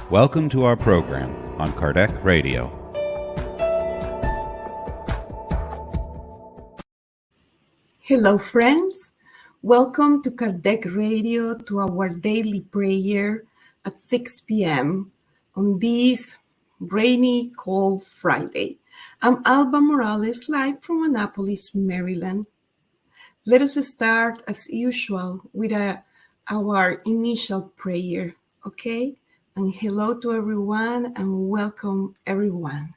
Welcome to our program on Kardec Radio. Hello, friends. Welcome to Kardec Radio, to our daily prayer at 6 p.m. on this rainy, cold Friday. I'm Alba Morales, live from Annapolis, Maryland. Let us start, as usual, with our initial prayer, okay? And hello to everyone, and welcome everyone.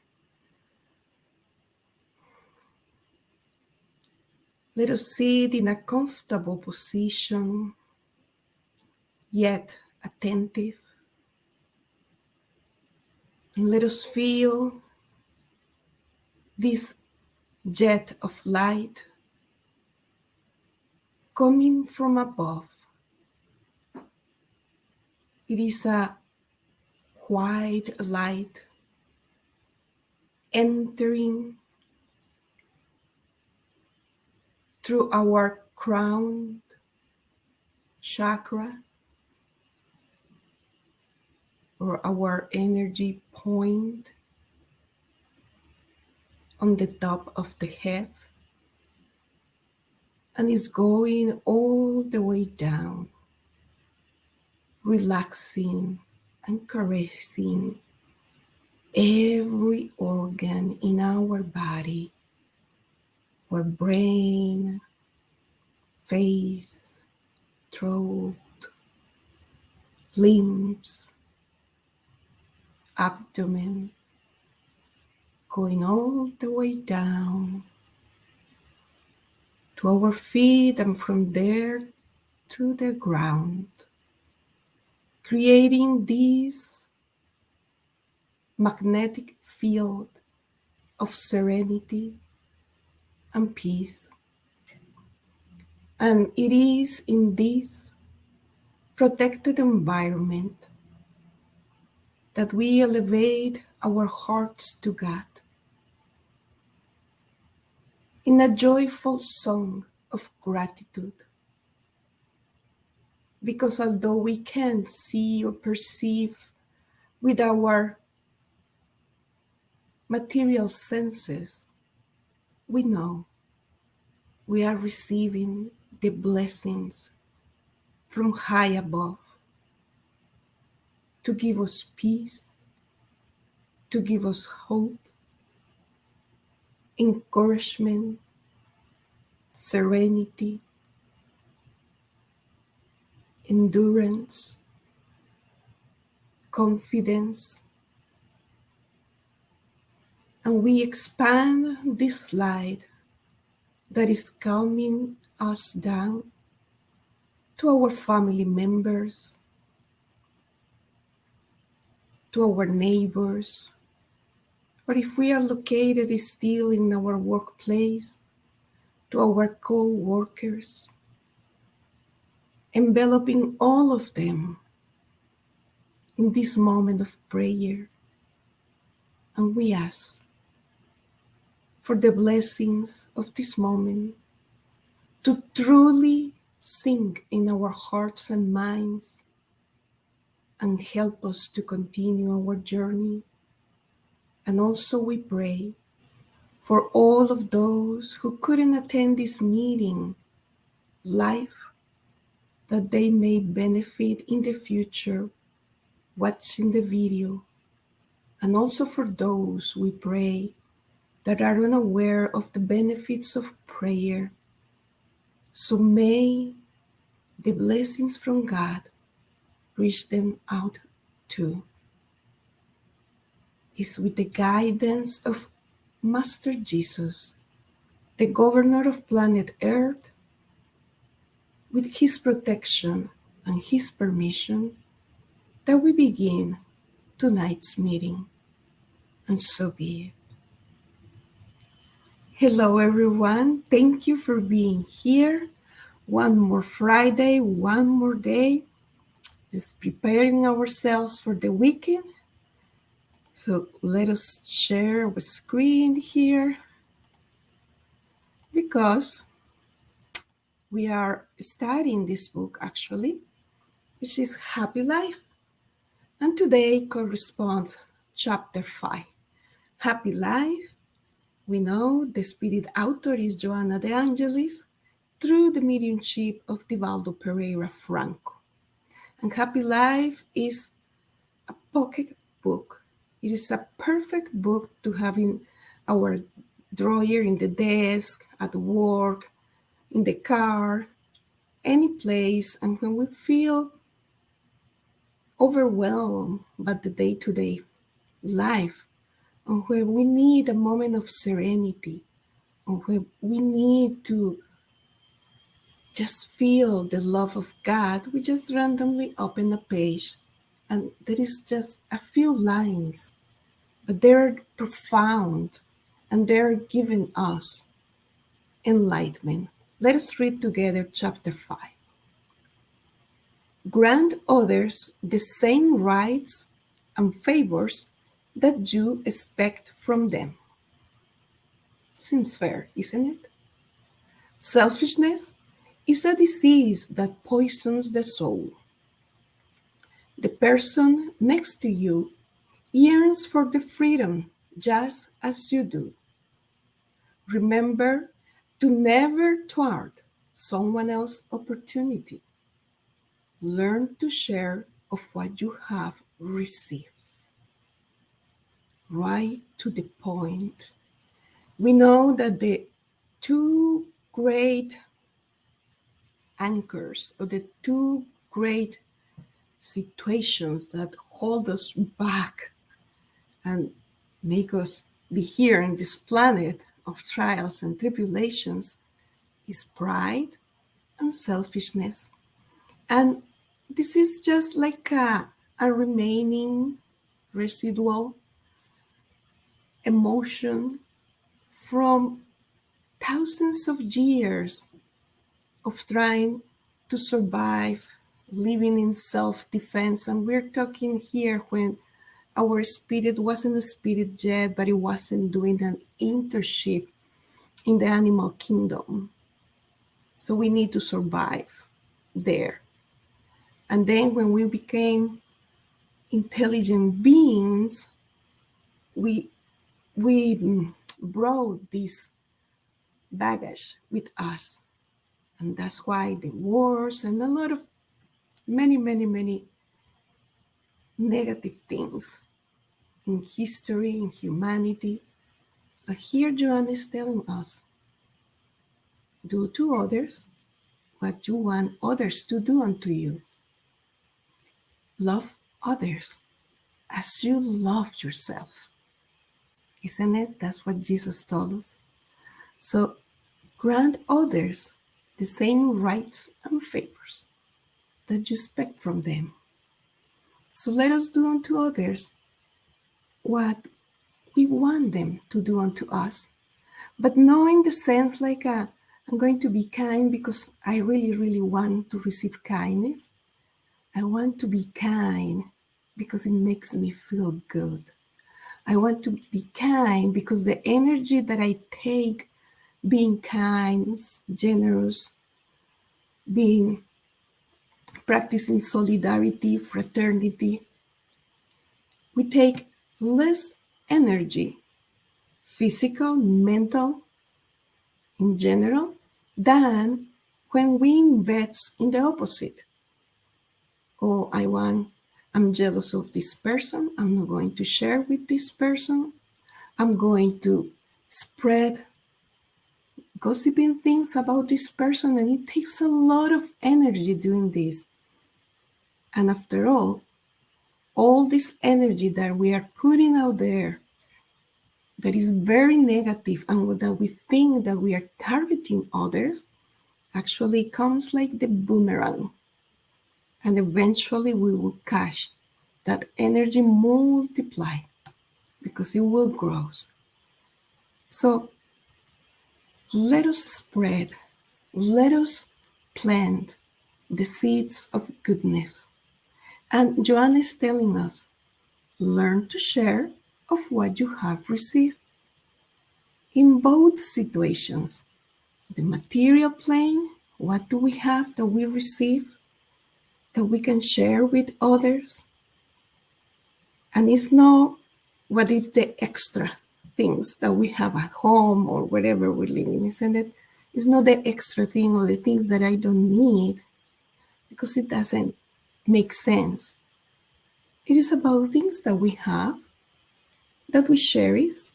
Let us sit in a comfortable position, yet attentive. And let us feel this jet of light coming from above. It is a white light entering through our crown chakra, or our energy point on the top of the head, and is going all the way down, relaxing and caressing every organ in our body, our brain, face, throat, limbs, abdomen, going all the way down to our feet, and from there to the ground, creating this magnetic field of serenity and peace. And it is in this protected environment that we elevate our hearts to God in a joyful song of gratitude. Because although we can't see or perceive with our material senses, we know we are receiving the blessings from high above to give us peace, to give us hope, encouragement, serenity, endurance, confidence. And we expand this light that is calming us down to our family members, to our neighbors, or if we are located still in our workplace, to our co-workers, enveloping all of them in this moment of prayer. And we ask for the blessings of this moment to truly sink in our hearts and minds and help us to continue our journey. And also we pray for all of those who couldn't attend this meeting live, that they may benefit in the future watching the video. And also for those, we pray, that are unaware of the benefits of prayer. So may the blessings from God reach them out too. It's with the guidance of Master Jesus, the governor of planet Earth, with his protection and his permission, that we begin tonight's meeting. And so be it. Hello, everyone. Thank you for being here. One more Friday, one more day, just preparing ourselves for the weekend. So let us share our screen here, because we are studying this book, actually, which is Happy Life. And today corresponds chapter 5, Happy Life. We know the spirit author is Joanna de Angelis through the mediumship of Divaldo Franco. And Happy Life is a pocket book. It is a perfect book to have in our drawer, in the desk, at work, in the car, any place. And when we feel overwhelmed by the day-to-day life, and where we need a moment of serenity, or where we need to just feel the love of God, we just randomly open a page and there is just a few lines, but they're profound and they're giving us enlightenment. Let us read together chapter 5. Grant others the same rights and favors that you expect from them. Seems fair, isn't it? Selfishness is a disease that poisons the soul. The person next to you yearns for the freedom just as you do. Remember to never thwart someone else's opportunity. Learn to share of what you have received. Right to the point. We know that the two great anchors, or the two great situations that hold us back and make us be here on this planet of trials and tribulations, is pride and selfishness. And this is just like a remaining residual emotion from thousands of years of trying to survive, living in self-defense. And we're talking here when our spirit wasn't a spirit yet, but it wasn't doing an internship in the animal kingdom. So we need to survive there. And then when we became intelligent beings, we brought this baggage with us. And that's why the wars and a lot of many negative things in history, in humanity. But here Joanna is telling us, do to others what you want others to do unto you. Love others as you love yourself. Isn't it? That's what Jesus told us. So grant others the same rights and favors that you expect from them. So let us do unto others what we want them to do unto us. But knowing the sense like I'm going to be kind because I really want to receive kindness. I want to be kind because it makes me feel good. I want to be kind because the energy that I take being kind, generous, being practicing solidarity, fraternity, we take less energy, physical, mental, in general, than when we invest in the opposite. Oh, I'm jealous of this person. I'm not going to share with this person. I'm going to spread gossiping things about this person. And it takes a lot of energy doing this. And after all this energy that we are putting out there that is very negative and that we think that we are targeting others actually comes like the boomerang. And eventually we will catch that energy multiply because it will grow. So let us spread, let us plant the seeds of goodness. And Joanna is telling us, learn to share of what you have received. In both situations, the material plane, what do we have that we receive that we can share with others? And it's not what is the extra things that we have at home or wherever we're living, isn't it? It's not the extra thing or the things that I don't need because it doesn't make sense. It is about things that we have, that we cherish,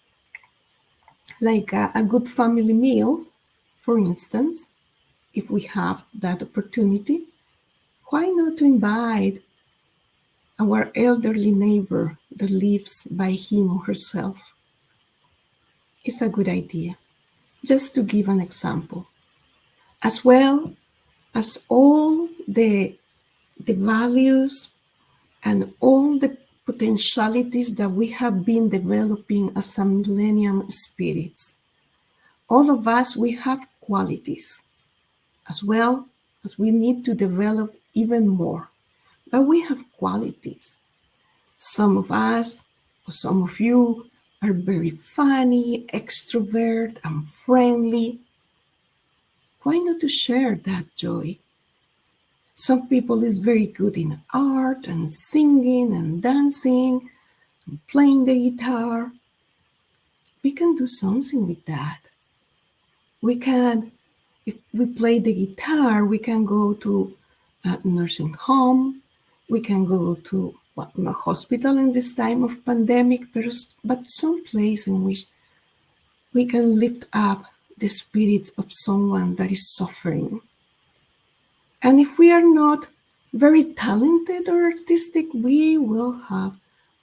like a good family meal, for instance, if we have that opportunity. Why not to invite our elderly neighbor that lives by him or herself? It's a good idea, just to give an example. As well as all the values and all the potentialities that we have been developing as a millennium spirits. All of us, we have qualities as well as we need to develop even more. But we have qualities. Some of us, or some of you, are very funny, extrovert, and friendly. Why not to share that joy? Some people is very good in art and singing and dancing, playing the guitar. We can do something with that. We can, if we play the guitar, we can go to a nursing home. We can go to a hospital in this time of pandemic, but some place in which we can lift up the spirits of someone that is suffering. And if we are not very talented or artistic, we will have,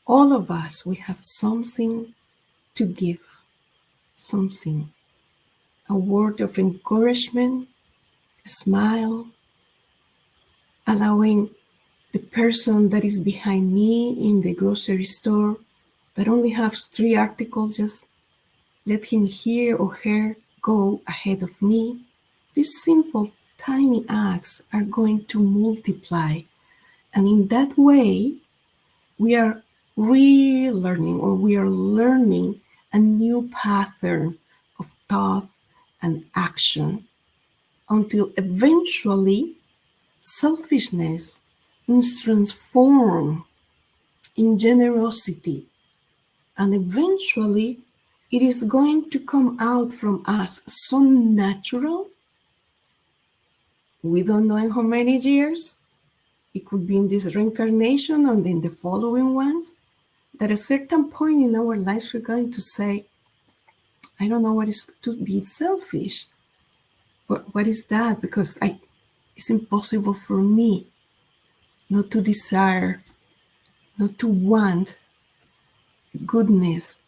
all of us, we have something to give, something, a word of encouragement, a smile, allowing the person that is behind me in the grocery store that only has 3 articles, just let him hear or her go ahead of me. These simple, tiny acts are going to multiply. And in that way, we are relearning or we are learning a new pattern of thought and action until eventually selfishness is transformed in generosity, and eventually it is going to come out from us so natural. We don't know in how many years. It could be in this reincarnation and in the following ones, that at a certain point in our lives we're going to say, I don't know what is to be selfish. What is that? Because it's impossible for me not to desire, not to want goodness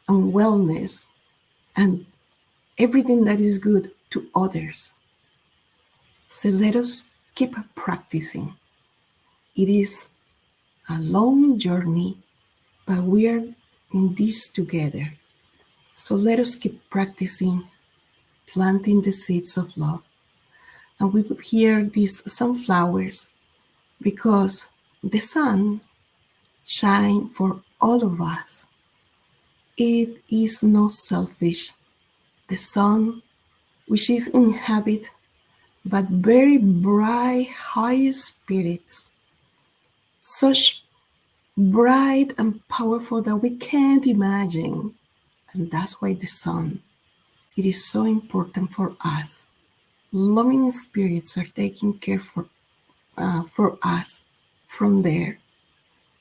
and wellness and everything that is good to others. So let us keep practicing. It is a long journey, but we are in this together. So let us keep practicing, planting the seeds of love. And we put here these sunflowers because the sun shines for all of us. It is not selfish. The sun, which is inhabit but very bright, high spirits, such bright and powerful that we can't imagine. And that's why the sun, it is so important for us. Loving spirits are taking care for us from there.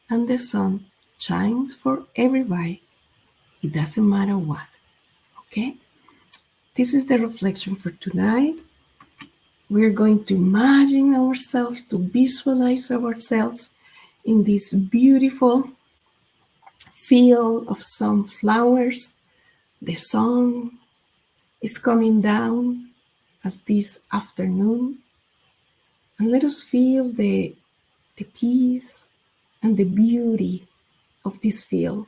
And the sun shines for everybody. It doesn't matter what. Okay? This is the reflection for tonight. We're going to imagine ourselves, to visualize ourselves in this beautiful field of sunflowers. The sun is coming down as this afternoon. And let us feel the peace and the beauty of this field.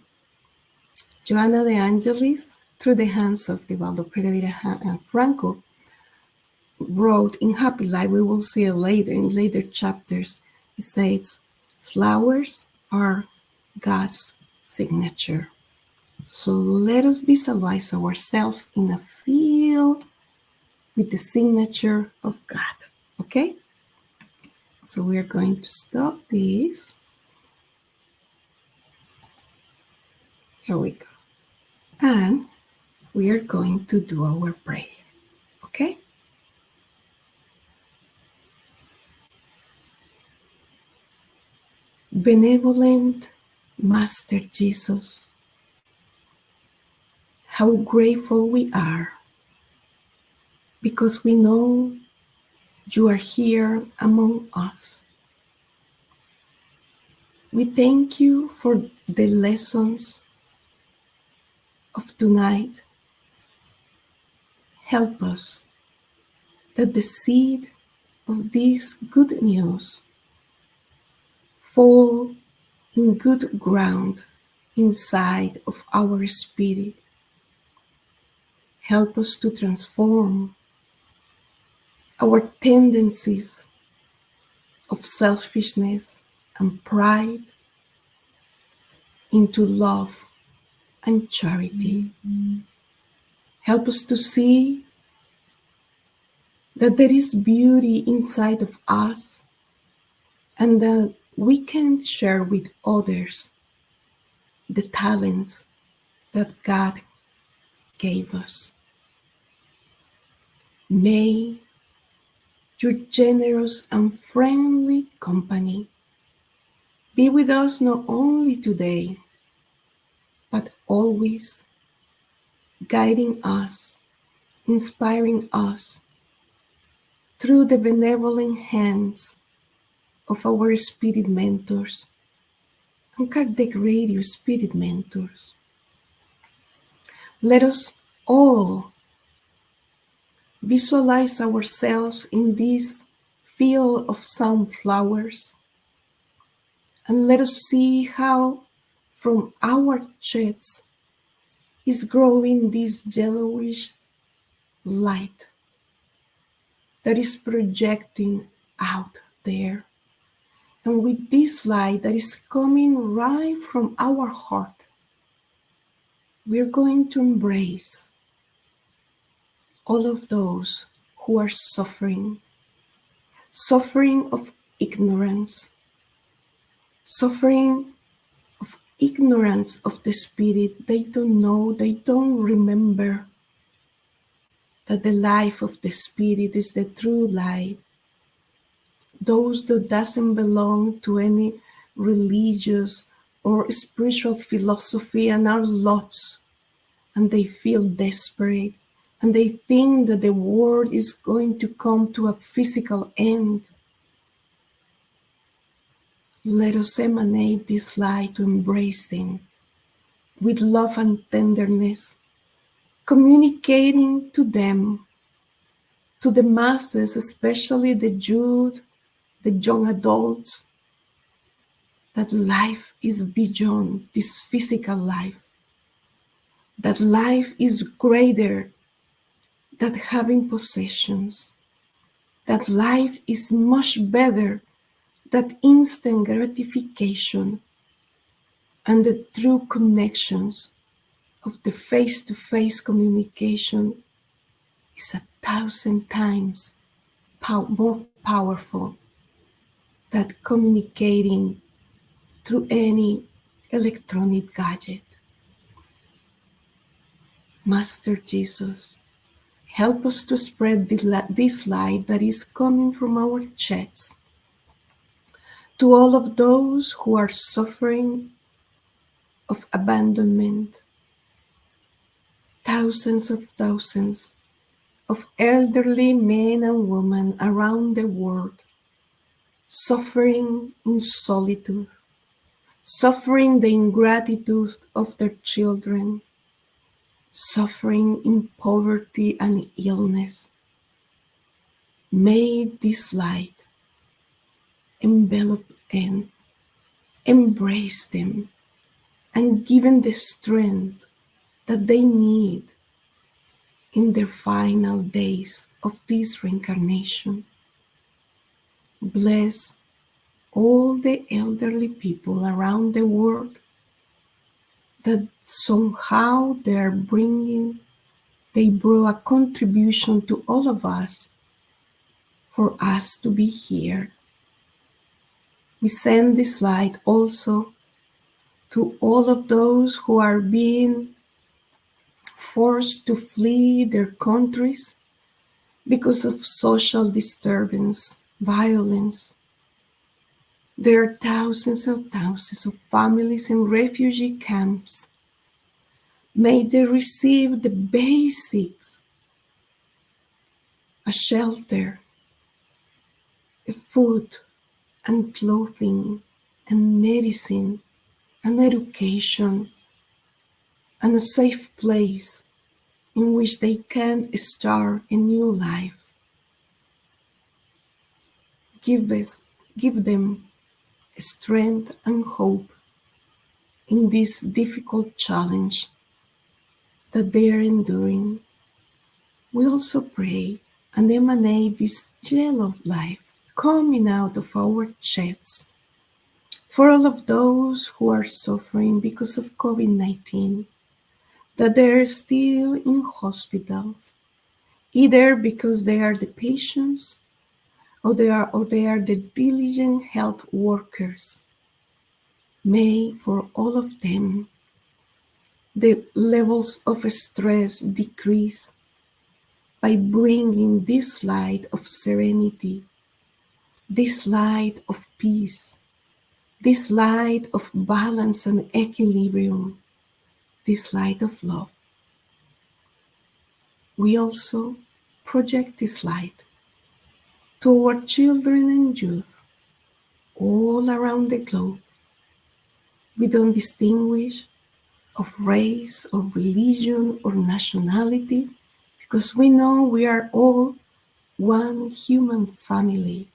Joanna de Angelis, through the hands of Divaldo Franco, wrote in Happy Life, we will see it later in later chapters, it says, flowers are God's signature. So let us visualize ourselves in a field with the signature of God, okay? So we're going to stop this. Here we go. And we are going to do our prayer. Okay? Benevolent Master Jesus, how grateful we are because we know you are here among us. We thank you for the lessons of tonight. Help us that the seed of this good news fall in good ground inside of our spirit. Help us to transform our tendencies of selfishness and pride into love and charity. Help us to see that there is beauty inside of us and that we can share with others the talents that God gave us. May your generous and friendly company be with us not only today, but always, guiding us, inspiring us through the benevolent hands of our spirit mentors and Kardec Radio spirit mentors. Let us all visualize ourselves in this field of sunflowers, and let us see how from our chests is growing this yellowish light that is projecting out there. And with this light that is coming right from our heart, we're going to embrace all of those who are suffering of ignorance, suffering of ignorance of the spirit. They don't know, they don't remember that the life of the spirit is the true light. Those that doesn't belong to any religious or spiritual philosophy and are lost, and they feel desperate, and they think that the world is going to come to a physical end. Let us emanate this light to embrace them with love and tenderness, communicating to them, to the masses, especially the youth, the young adults, that life is beyond this physical life, that life is greater than having possessions, that life is much better than instant gratification, and the true connections of the face-to-face communication is 1,000 times more powerful than communicating through any electronic gadget. Master Jesus, help us to spread this light that is coming from our chests to all of those who are suffering of abandonment. Thousands of elderly men and women around the world suffering in solitude, suffering the ingratitude of their children, suffering in poverty and illness. May this light envelop and embrace them and give them the strength that they need in their final days of this reincarnation. Bless all the elderly people around the world that somehow they brought a contribution to all of us for us to be here. We send this light also to all of those who are being forced to flee their countries because of social disturbance, violence. There are thousands and thousands of families in refugee camps. May they receive the basics, a shelter, a food and clothing and medicine and education and a safe place in which they can start a new life. Give them strength and hope in this difficult challenge that they are enduring. We also pray and emanate this gel of life coming out of our chests for all of those who are suffering because of COVID-19, that they are still in hospitals, either because they are the patients or they are the diligent health workers. May for all of them the levels of stress decrease by bringing this light of serenity, this light of peace, this light of balance and equilibrium, this light of love. We also project this light to our children and youth all around the globe. We don't distinguish of race, of religion, or nationality, because we know we are all one human family,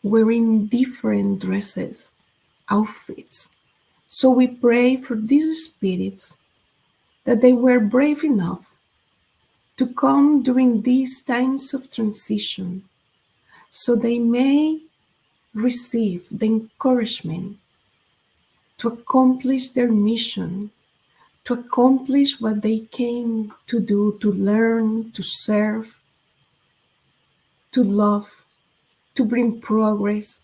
wearing different dresses, outfits. So we pray for these spirits that they were brave enough to come during these times of transition, so they may receive the encouragement to accomplish their mission, to accomplish what they came to do, to learn, to serve, to love, to bring progress,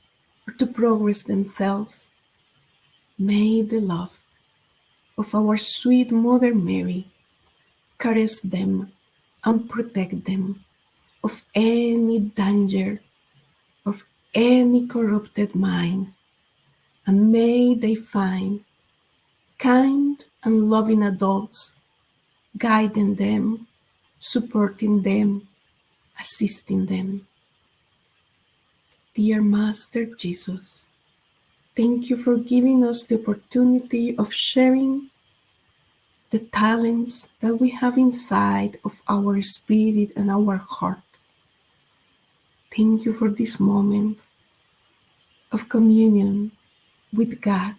or to progress themselves. May the love of our sweet Mother Mary caress them and protect them of any danger, of any corrupted mind, and may they find kind and loving adults guiding them, supporting them, assisting them. Dear Master Jesus, thank you for giving us the opportunity of sharing the talents that we have inside of our spirit and our heart. Thank you for this moment of communion with God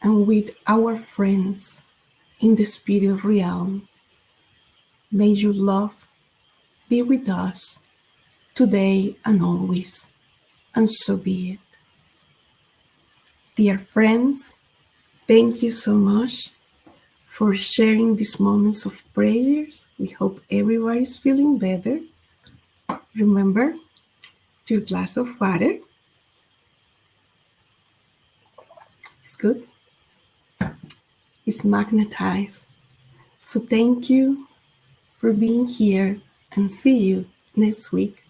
and with our friends in the spirit realm. May your love be with us today and always, and so be it. Dear friends, thank you so much for sharing these moments of prayers. We hope everybody is feeling better. Remember your glass of water. It's good. It's magnetized. So thank you for being here, and see you next week.